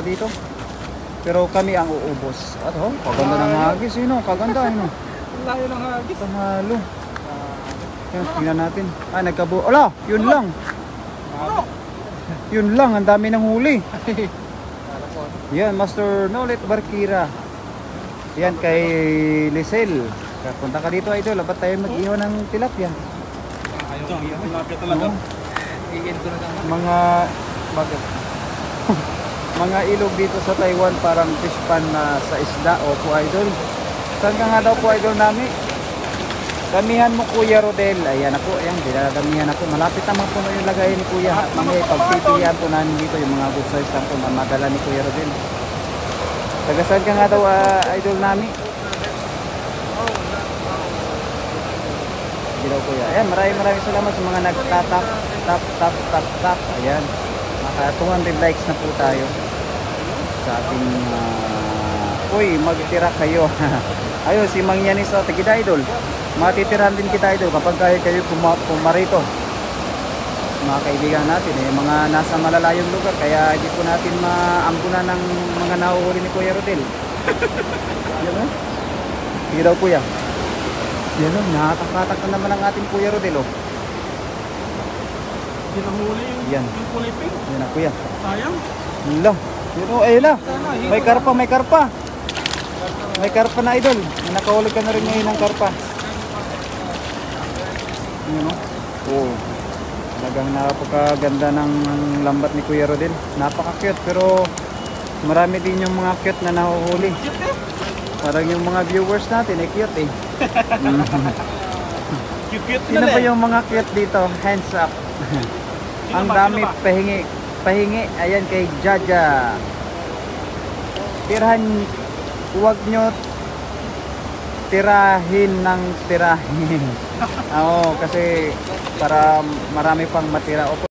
dito. Pero kami ang uubos. At kaganda ng hagis, kaganda, Layo ng hagis. Panalo. Yan, tingnan natin. Ala, yun lang. Yun lang, ang dami ng huli. Yan, Master Nolet Barkira. Yan, kay Lisel. Punta ka dito, idol. Ba't tayo mag-iwan ng tilapia? Tilapia talaga. Mga ilog dito sa Taiwan, parang fish pan na sa isda. Opo, idol. Saan ka nga daw po, idol namin? Damihan mo, Kuya Rodel. Ayan ako, ayan, dinadamihan ako. Malapit naman po yung lagay ni Kuya. Mamaya pagpipilihan po namin dito yung mga good size lang po na madala ni Kuya Rodel. Taga saan ka nga daw, idol namin? Hindi daw, Kuya. Ayan, maraming salamat sa mga nag-tap. Ayan. Maka 200 likes na po tayo sa ating uy, magtira kayo. Ayun, si Mang Yanis o Tagida, idol. Matitirahan din kita, idol, kapag kayo pumarito. Mga kaibigan natin, mga nasa malalayong lugar, kaya hindi po natin maampunan ng mga nahuhuli ni Kuya Rodel. Yan o. Sige daw, Kuya. Yan o, nakakatak na naman ang ating Kuya Rodel o. Hindi nahuli yung kulay pink. Yan na, Kuya. Sayang. Yun lang. Yun o, ayun na. May karpa. May karpa na, idol. Nakahuli ka na rin ngayon ng karpa. Yun o. Oo. Talagang napakaganda ng lambat ni Kuya Rodel. Napaka-cute, pero marami din yung mga cute na nahuhuli. Parang yung mga viewers natin ay cute eh. Cute Sino ba yung mga cute dito? Hands up. Ang dami pahingi. Ayan kay Jaja. Huwag nyo tirahin ng tirahin. Oo, kasi para marami pang matira.